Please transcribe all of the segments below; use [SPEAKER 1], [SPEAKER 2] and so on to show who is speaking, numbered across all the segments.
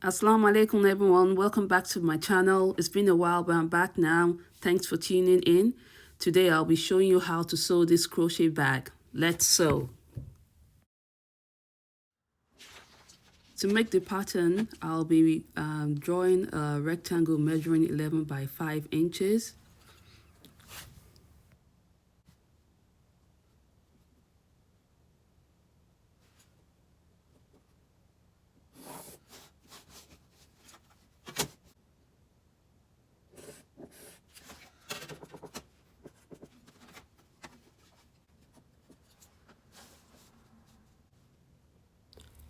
[SPEAKER 1] Assalamu alaikum everyone, welcome back to my channel. It's been a while but I'm back now. Thanks for tuning in. Today I'll be showing you how to sew this crochet bag. Let's sew. To make the pattern, I'll be drawing a rectangle measuring 11 by 5 inches.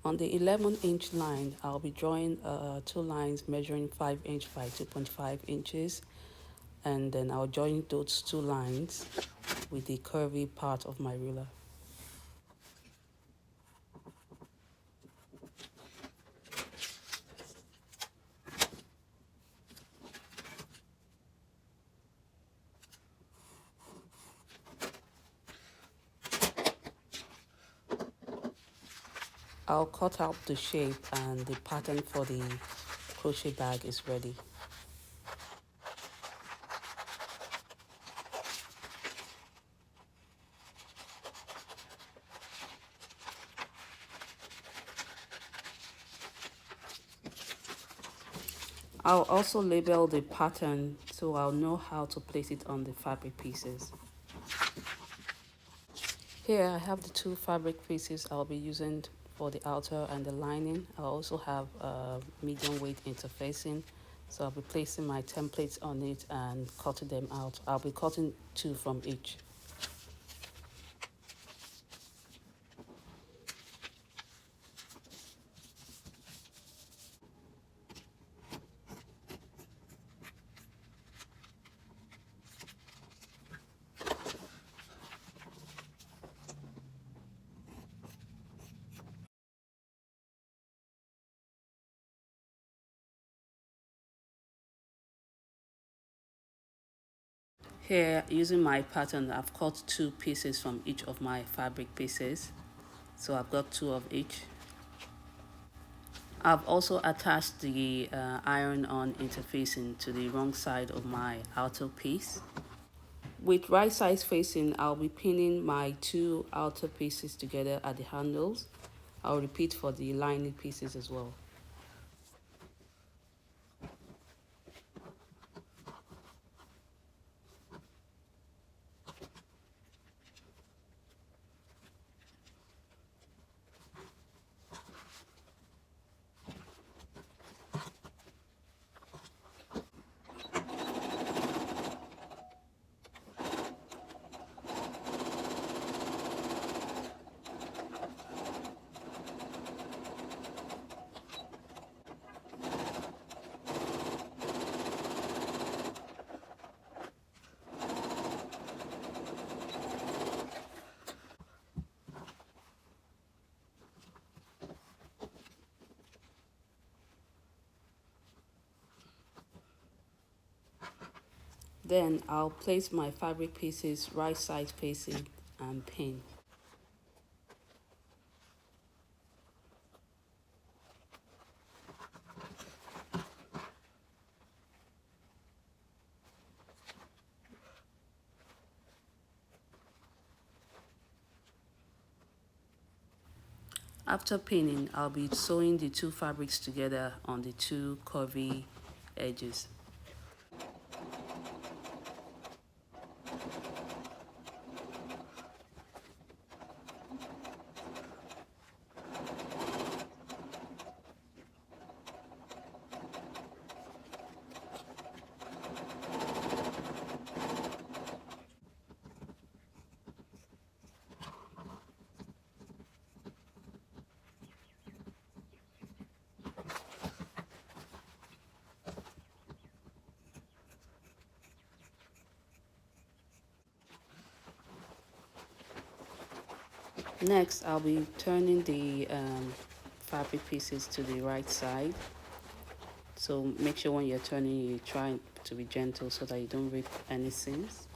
[SPEAKER 1] On the 11-inch line, I'll be drawing two lines measuring 5 inch by 2.5 inches, and then I'll join those two lines with the curvy part of my ruler. I'll cut out the shape and the pattern for the crochet bag is ready. I'll also label the pattern so I'll know how to place it on the fabric pieces. Here I have the two fabric pieces I'll be using for the outer and the lining. I also have medium weight interfacing, so I'll be placing my templates on it and cutting them out. I'll be cutting two from each. Here, using my pattern, I've cut two pieces from each of my fabric pieces. So I've got two of each. I've also attached the iron-on interfacing to the wrong side of my outer piece. With right side facing, I'll be pinning my two outer pieces together at the handles. I'll repeat for the lining pieces as well. Then I'll place my fabric pieces right side facing and pin. After pinning, I'll be sewing the two fabrics together on the two curvy edges. Next, I'll be turning the fabric pieces to the right side. So make sure when you're turning, you try to be gentle so that you don't rip any seams.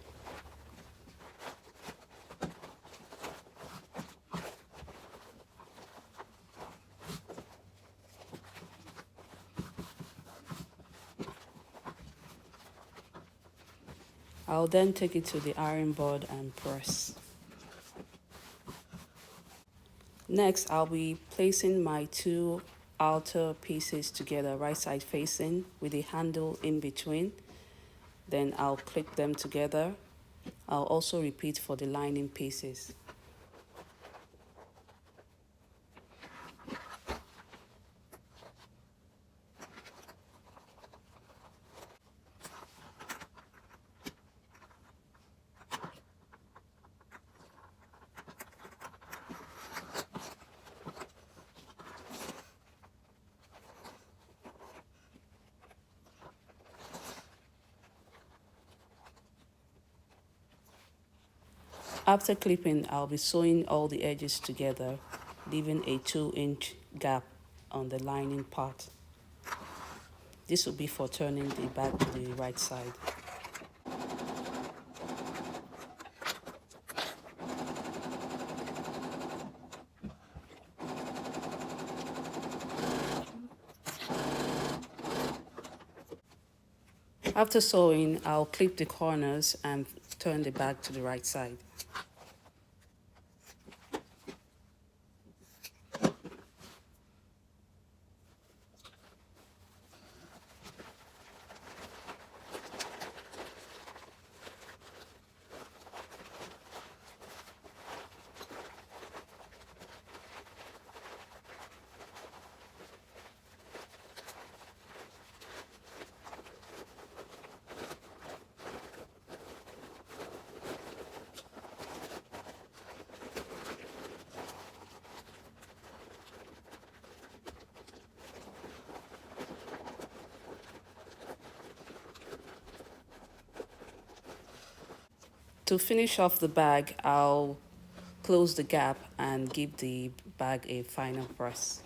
[SPEAKER 1] I'll then take it to the iron board and press. Next, I'll be placing my two outer pieces together, right side facing, with the handle in between. Then I'll click them together. I'll also repeat for the lining pieces. After clipping, I'll be sewing all the edges together, leaving a 2-inch gap on the lining part. This will be for turning the bag to the right side. After sewing, I'll clip the corners and turn the bag to the right side. To finish off the bag, I'll close the gap and give the bag a final press.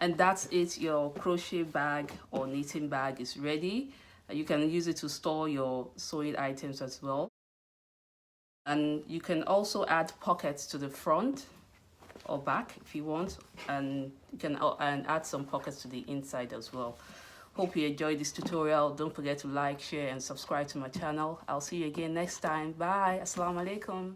[SPEAKER 1] And that's it, your crochet bag or knitting bag is ready. You can use it to store your sewing items as well. And you can also add pockets to the front or back if you want, and you can add some pockets to the inside as well. Hope you enjoyed this tutorial. Don't forget to like, share and subscribe to my channel. I'll see you again next time. Bye. Assalamu alaikum.